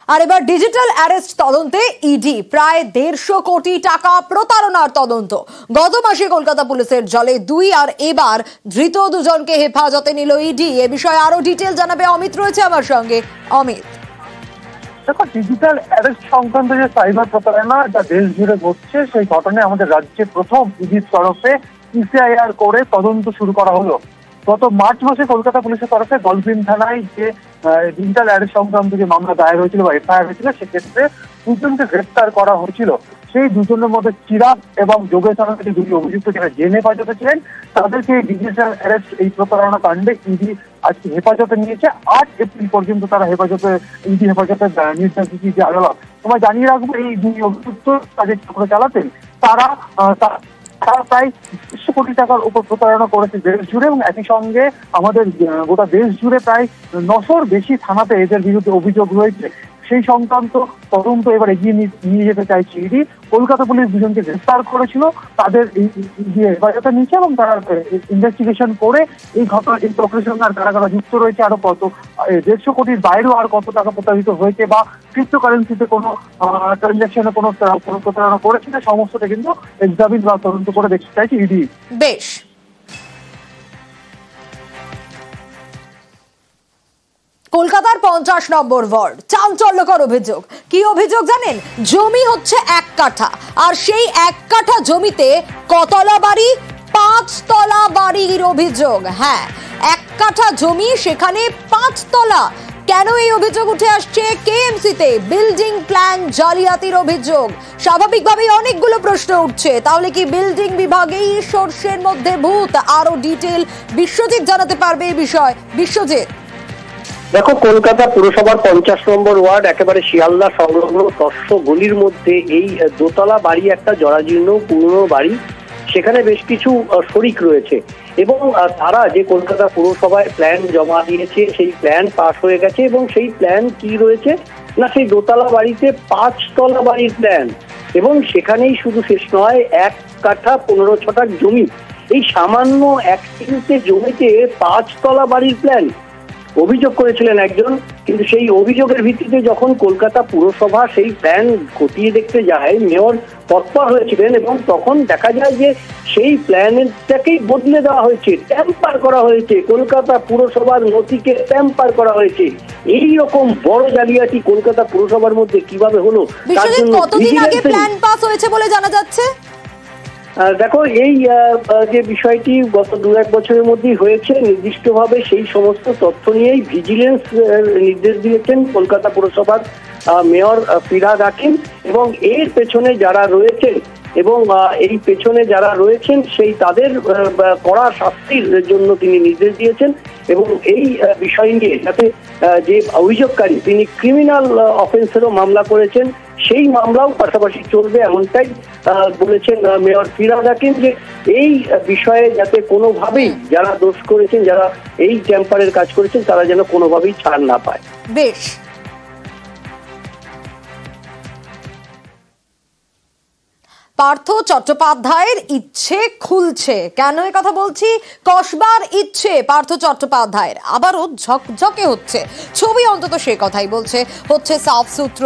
আর এবার digital arrest তদন্তে ED প্রায় 150 কোটি টাকা প্রতারণার তদন্ত। গত মাসে কলকাতা পুলিশের জালে 2 আর এবার ধৃত দুজনকে হেফাজতে নিল ইডি। এ বিষয়ে আরো ডিটেল জানাবে অমিত, রয়েছে আমার সঙ্গে। অমিত, দেখো, ডিজিটাল অ্যারেস্ট সংক্রান্ত যে সাইবার প্রতারণা যা দেশ জুড়ে ঘটছে, সেই ঘটনায় আমাদের রাজ্যে প্রথম ইডির তরফে ইসিআইআর করে তদন্ত শুরু করা হলো। গত মার্চ মাসে কলকাতা পুলিশের তরফে গলফিন থানায় যে ডিজিটাল অ্যারেস্ট সংক্রান্ত যে মামলা দায়ের হয়েছিল বা এফআইআর হয়েছিল, সেক্ষেত্রে দুজনকে গ্রেফতার করা হয়েছিল। সেই দুজনের মধ্যে চিরাগ এবং যোগেশ নামে যে 2 অভিযুক্ত যারা জেলে হেফাজতে ছিলেন, তাদেরকে ডিজিটাল অ্যারেস্ট এই প্রতারণা কাণ্ডে ইডি আজকে হেফাজতে নিয়েছে। 8 এপ্রিল পর্যন্ত তারা ইডি হেফাজতে নির্দেশ দিয়েছে আদালত। তোমায় জানিয়ে রাখবো, এই 2 অভিযুক্ত তাদের চক্র চালাতেন। তারা প্রায় 100 কোটি টাকার উপর প্রতারণা করেছে দেশ জুড়ে, এবং একই সঙ্গে আমাদের গোটা দেশ জুড়ে প্রায় 900-র বেশি থানাতে এদের বিরুদ্ধে অভিযোগ রয়েছে। সেই সংক্রান্ত তদন্ত এবার এগিয়ে নিয়ে যেতে চাইছে ইডি। কলকাতা পুলিশ দুজনকে গ্রেফতার করেছিল, তাদের হেফাজতে নিচ্ছে, এবং তারা ইনভেস্টিগেশন করে এই ঘটনা, এই প্রক্রিয়ার সঙ্গে আর কারা কারা যুক্ত রয়েছে, আরো কত 150 কোটির বাইরেও আর কত টাকা প্রতারিত হয়েছে বা ক্রিপ্টোকারেন্সিতে কোনো ট্রানজাকশনে কোনো প্রতারণা করেছে, সমস্তটা কিন্তু এক্সামিন বা তদন্ত করে দেখতে চাইছে ইডি। বেশ, কলকাতার 50 নম্বর ওয়ার্ড, চাঞ্চল্যকর অভিযোগ। কি অভিযোগ জানেন? জমি হচ্ছে 1 কাঠা, আর সেই 1 কাঠা জমিতে কতলা বাড়ি? 5 তলা বাড়ির অভিযোগ। হ্যাঁ, 1 কাঠা জমি, সেখানে 5 তলা। কেন এই অভিযোগ উঠে আসছে? কেএমসিতে বিল্ডিং প্ল্যান জালিয়াতির অভিযোগ। স্বাভাবিকভাবেই অনেকগুলো প্রশ্ন উঠছে, তাহলে কি বিল্ডিং বিভাগেই সর্ষের মধ্যে ভূত? আরো ডিটেল বিশ্বজিৎ জানাতে পারবে এই বিষয়। বিশ্বজিৎ, দেখো, কলকাতা পুরসভার 50 নম্বর ওয়ার্ড, একেবারে শিয়ালদা সংলগ্ন তস্য গলির মধ্যে এই দোতলা বাড়ি, একটা জরাজীর্ণ পুরনো বাড়ি। সেখানে বেশ কিছু শরিক রয়েছে, এবং তারা যে কলকাতা পুরসভায় প্ল্যান জমা দিয়েছে, সেই প্ল্যান পাস হয়ে গেছে, এবং সেই প্ল্যান কি রয়েছে না, সেই দোতলা বাড়িতে 5 তলা বাড়ির প্ল্যান। এবং সেখানেই শুধু শেষ নয়, 1 কাঠা 15 ছটাক জমি, এই সামান্য 1 কিলোতে জমিতে 5 তলা বাড়ির প্ল্যান অভিযোগ করেছিলেন একজন। কিন্তু সেই অভিযোগের ভিত্তিতে যখন কলকাতা পুরসভা সেই প্ল্যান খতিয়ে দেখতে যায়, মেয়র তৎপর হয়েছিলেন, এবং তখন দেখা যায় যে সেই প্ল্যানটাকেই বদলে দেওয়া হয়েছে, ট্যাম্পার করা হয়েছে, কলকাতা পুরসভার নথিকে ট্যাম্পার করা হয়েছে। এই রকম বড় জালিয়াতি কলকাতা পুরসভার মধ্যে কিভাবে হলো, তার জন্য কতদিন আগে প্ল্যান পাস হয়েছে বলে জানা যাচ্ছে? দেখো, এই যে বিষয়টি গত 2-1 বছরের মধ্যেই হয়েছে। নির্দিষ্টভাবে সেই সমস্ত তথ্য নিয়েই ভিজিলেন্স নির্দেশ দিয়েছেন কলকাতা পুরসভার মেয়র ফিরহাদ হাকিম, এবং এর পেছনে যারা রয়েছেন, এবং এই পেছনে যারা রয়েছেন সেই তাদের কড়া শাস্তির জন্য তিনি নির্দেশ দিয়েছেন। এবং এই বিষয় নিয়ে যাতে যে অভিযোগকারী, তিনি ক্রিমিনাল অফেন্সেরও মামলা করেছেন, সেই মামলাও পাশাপাশি চলবে, এমনটাই বলেছেন মেয়র ফিরহাদ হাকিম, যে এই বিষয়ে যাতে কোনোভাবেই যারা দোষ করেছেন, যারা এই ট্যাম্পারের কাজ করেছেন, তারা যেন কোনোভাবেই ছাড় না পায়। বেশ, পার্থ চট্টোপাধ্যায়ের ইচ্ছে খুলছে। কেন এ কথা বলছি? কসবার ইচ্ছে পার্থ চট্টোপাধ্যায়ের আবারও ঝকঝকে হচ্ছে। ছবি অন্তত সে কথাই বলছে, হচ্ছে সাফসুত্র,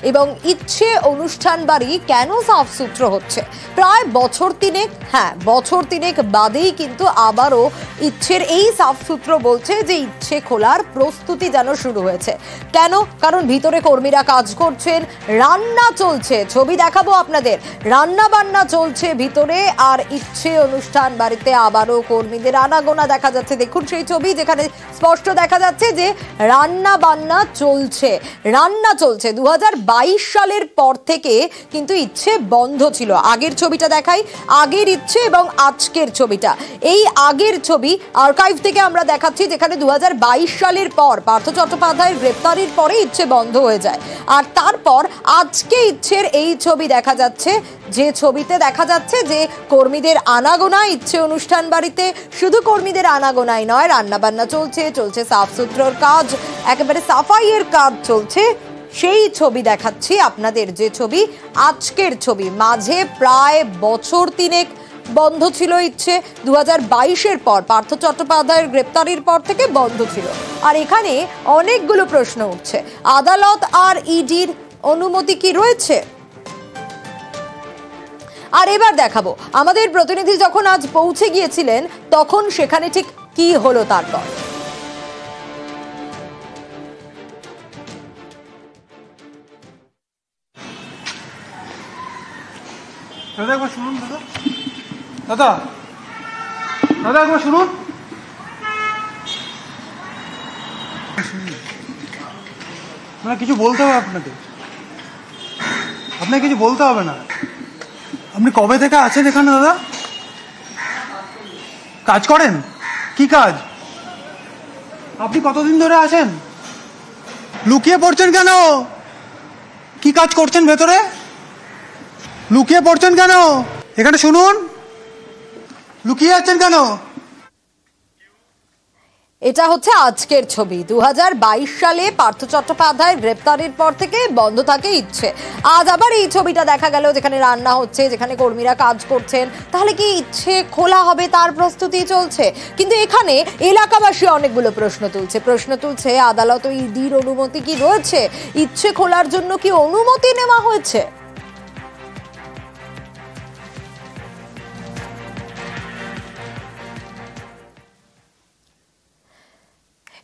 এবং ইচ্ছে অনুষ্ঠান বাড়ি কেন সাফসুত্র হচ্ছে? প্রায় বছর 3 বছর 3 বাদেই কিন্তু আবারও ইচ্ছের এই সাফসুত্র বলছে যে ইচ্ছে খোলার প্রস্তুতি যেন শুরু হয়েছে। কেন? কারণ ভিতরে কর্মীরা কাজ করছেন, রান্না চলছে। ছবি দেখাবো আপনাদের, রান্না বান্না চলছে ভিতরে, আর ইচ্ছে অনুষ্ঠান বাড়িতে আবারও কর্মীদের আনাগোনা দেখা যাচ্ছে। দেখুন সেই ছবি, যেখানে স্পষ্ট দেখা যাচ্ছে যে রান্না বান্না চলছে। 2022 সালের পর থেকে কিন্তু ইচ্ছে বন্ধ ছিল। আগের ছবিটা দেখাই, আগের ইচ্ছে এবং আজকের ছবিটা। এই আগের ছবি আর্কাইভ থেকে আমরা দেখাচ্ছি, যেখানে 2022 সালের পর পার্থ চট্টোপাধ্যায়ের গ্রেপ্তারির পরে ইচ্ছে বন্ধ হয়ে যায়। আর তারপর আজকে ইচ্ছের এই ছবি দেখা যাচ্ছে, যে ছবিতে দেখা যাচ্ছে যে কর্মীদের আনাগোনা ইচ্ছে অনুষ্ঠান বাড়িতে। শুধু কর্মীদের আনাগোনাই নয়, রান্নাবান্না চলছে সাফসুত্রর কাজ, একেবারে সাফাইয়ের কাজ চলছে। সেই ছবি দেখাচ্ছি আপনাদের, যে ছবি আজকের ছবি। মাঝে প্রায় বছর 3 বন্ধ ছিল ইচ্ছে, 2022-এর পর পার্থ চট্টোপাধ্যায়ের গ্রেপ্তারির পর থেকে বন্ধ ছিল। আর এখানে অনেকগুলো প্রশ্ন উঠছে, আদালত আর ইডির অনুমতি কি রয়েছে? আর এবার দেখাবো আমাদের প্রতিনিধি যখন আজ পৌঁছে গিয়েছিলেন তখন সেখানে ঠিক কি হলো তারপর। দাদা একবার শুনুন, দাদা একবার শুনুন। মানে কিছু বলতে হবে আপনাকে কিছু বলতে হবে না। আপনি কবে থেকে আছেন এখানে দাদা? কাজ করেন? কি কাজ? আপনি কতদিন ধরে আছেন? লুকিয়ে পড়ছেন কেন? কি কাজ করছেন ভেতরে? লুকিয়ে পড়ছেন কেন? এখানে শুনুন, লুকিয়ে আছেন কেন? এটা হচ্ছে আজকের ছবি। 2022 সালে পার্থ চট্টোপাধ্যায়ের গ্রেপ্তারির পর থেকে বন্ধ থাকে ইচ্ছে। আজ আবার এই ছবিটা দেখা গেল, যেখানে রান্না হচ্ছে, যেখানে কর্মীরা কাজ করছেন। তাহলে কি ইচ্ছে খোলা হবে তার প্রস্তুতি চলছে? কিন্তু এখানে এলাকাবাসী অনেকগুলো প্রশ্ন তুলছে আদালত ও ইডির অনুমতি কি রয়েছে? ইচ্ছে খোলার জন্য কি অনুমতি নেওয়া হয়েছে?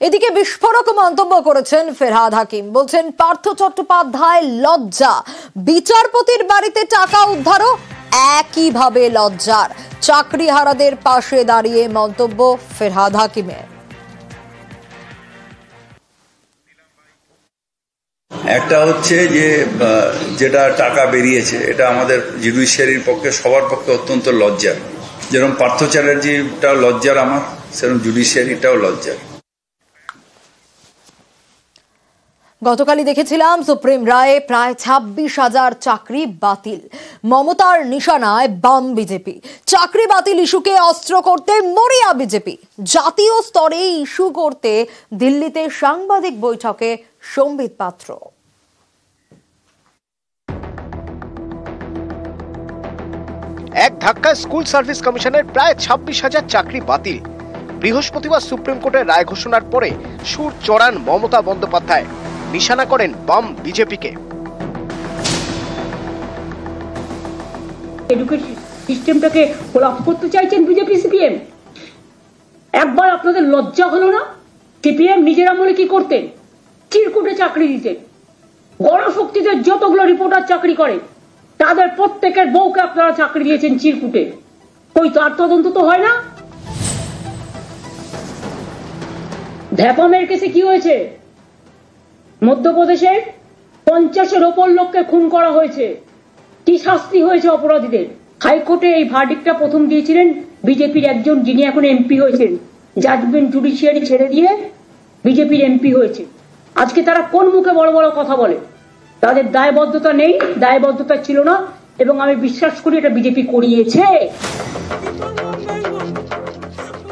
এদিকে বিস্ফোরক মন্তব্য করেছেন ফেরহাদ হাকিম। বলছেন পার্থ চট্টোপাধ্যায় লজ্জা, বিচারপতির বাড়িতে টাকা উদ্ধারও একইভাবে লজ্জার। চাকরিহারাদের পাশে দাঁড়িয়ে মন্তব্য ফেরহাদ হাকিমের। একটা হচ্ছে যে যেটা টাকা বেরিয়েছে, এটা আমাদের জুডিশিয়ারির পক্ষে সবার পক্ষে অত্যন্ত লজ্জার। যেরকম পার্থ চ্যাটার্জিটা লজ্জার আমার, সেরকম জুডিশিয়ারিটাও লজ্জার। গতকালই দেখেছিলাম সুপ্রিম রায়ে প্রায় 26,000 চাকরি বাতিল। মমতার নিশানায় বাম বিজেপি। চাকরি বাতিল ইস্যুকে অস্ত্র করতে মরিয়া বিজেপি। জাতীয় স্তরে ইস্যু করতে দিল্লিতে সাংবাদিক বৈঠকে সম্বিত পাত্র। এক ধাক্কায় স্কুল সার্ভিস কমিশনের প্রায় 26,000 চাকরি বাতিল। বৃহস্পতিবার সুপ্রিম কোর্টের রায় ঘোষণার পরে সুর চড়ান মমতা বন্দ্যোপাধ্যায়, নিশানা করেন বাম বিজেপিকে। এডুকেশন সিস্টেমটাকে কোলাপস করতে চাইছেন বিজেপি সিপিএম। একবার আপনাদের লজ্জা হলো না? সিপিএম নিজের আমলে কি করতেন? চিরকুটে চাকরি দিতেন। গণশক্তিতে যতগুলো রিপোর্টার চাকরি করে তাদের প্রত্যেকের বউকে আপনারা চাকরি দিয়েছেন চিরকুটে। কই তার তদন্ত তো হয় না? ভ্যাপামের কেসে কি হয়েছে? মধ্যপ্রদেশে 50-এর ওপর লোককে খুন করা হয়েছে। কি শাস্তি হয়েছে অপরাধীদের? হাইকোর্টে এই ভার্ডিক্টটা প্রথম দিয়েছিলেন বিজেপির একজন, যিনি এখন এমপি হয়েছেন। জাজমেন্ট জুডিশিয়ারি ছেড়ে দিয়ে বিজেপির এমপি হয়েছে। আজকে তারা কোন মুখে বড় বড় কথা বলে? তাদের দায়বদ্ধতা নেই, দায়বদ্ধতা ছিল না, এবং আমি বিশ্বাস করি এটা বিজেপি করিয়েছে।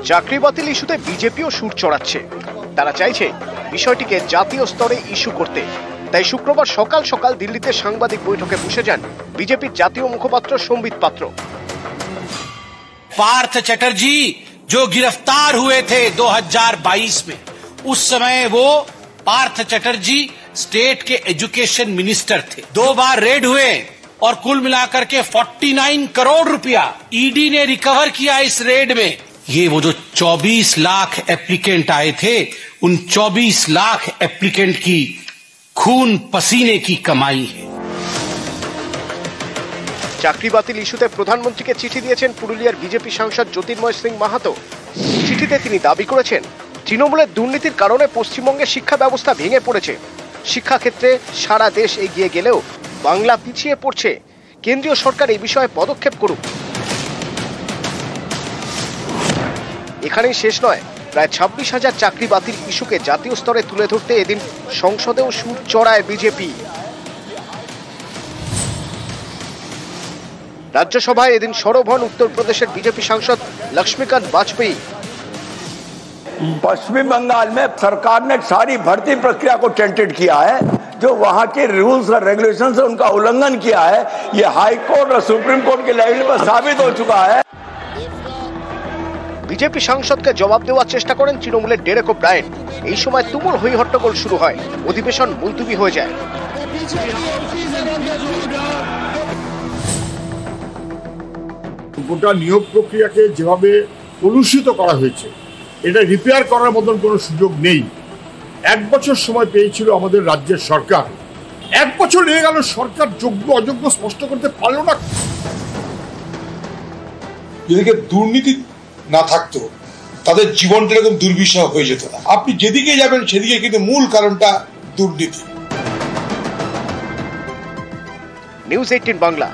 চাকরি বাতিল ইস্যুতে বিজেপিও সুর চড়াচ্ছে। তারা চাইছে বিষয়টিকে জাতীয় স্তরে ইস্যু করতে। তাই শুক্রবার সকাল সকাল দিল্লিতে সাংবাদিক বৈঠকে বসে যান বিজেপির জাতীয় মুখপাত্র সম্বিত পাত্র। पार्थ चटर्जी जो गिरफ्तार हुए थे 2022 में, उस समय वो पार्थ चटर्जी स्टेट के एजुकेशन मिनिस्टर थे। 2 बार रेड हुए और कुल मिलाकर के 49 करोड़ रुपया ईडी ने रिकवर किया इस रेड में। ये वो जो 24 लाख एप्लीकेंट आए थे, उन 24 लाख एप्लीकेंट की खून पसीने की कमाई है। চাকরি বাতিল ইস্যুতে প্রধানমন্ত্রীকে চিঠি দিয়েছেন পুরুলিয়ার বিজেপি সাংসদ জ্যোতির্ময় সিং মাহাতো। চিঠিতে তিনি দাবি করেছেন তৃণমূলের দুর্নীতির কারণে পশ্চিমবঙ্গে শিক্ষা ব্যবস্থা ভেঙে পড়েছে। শিক্ষাক্ষেত্রে সারা দেশ এগিয়ে গেলেও বাংলা পিছিয়ে পড়ছে। কেন্দ্রীয় সরকার এই বিষয়ে পদক্ষেপ করুক। এখানেই শেষ নয়, প্রায় 26,000 চাকরি বাতিল ইস্যুকে জাতীয় স্তরে তুলে ধরতে এদিন সংসদেও সুর চড়ায় বিজেপি। राज्यसभाয় এদিন সরব হন उत्तर प्रदेशের বিজেপি সাংসদ लक्ष्मीकांत वाजपेयी। पश्चिमी बंगाल में सरकार ने सारी भर्ती प्रक्रिया को टेंटेड किया है। जो वहां के रूल्स और रेगुलेशंस है उनका उल्लंघन किया है। ये हाई कोर्ट और सुप्रीम कोर्ट के लेवल पर साबित हो चुका है। বিজেপি সাংসদকে জবাব দেওয়ার চেষ্টা করেন তৃণমূলের ডেরেক ওব্রায়েন। এই সময় তুমুল হই হট্টগোল শুরু হয়, অধিবেশন মুলতুবি হয়ে যায়। গোটা নিয়োগ প্রক্রিয়াকে যেভাবে কলুষিত করা হয়েছে, এটা রিপেয়ার করার মতন কোনো সুযোগ নেই। 1 বছর সময় পেয়েছিল আমাদের রাজ্যের সরকার, 1 বছর লেগে গেল, সরকার যোগ্য অযোগ্য স্পষ্ট করতে পারল না। যদি দুর্নীতি না থাকতো তাদের জীবনটা এরকম দুর্বিষহ হয়ে যেত না। আপনি যেদিকে যাবেন সেদিকে কিন্তু মূল কারণটা দুর্নীতি। নিউজ 18 বাংলা।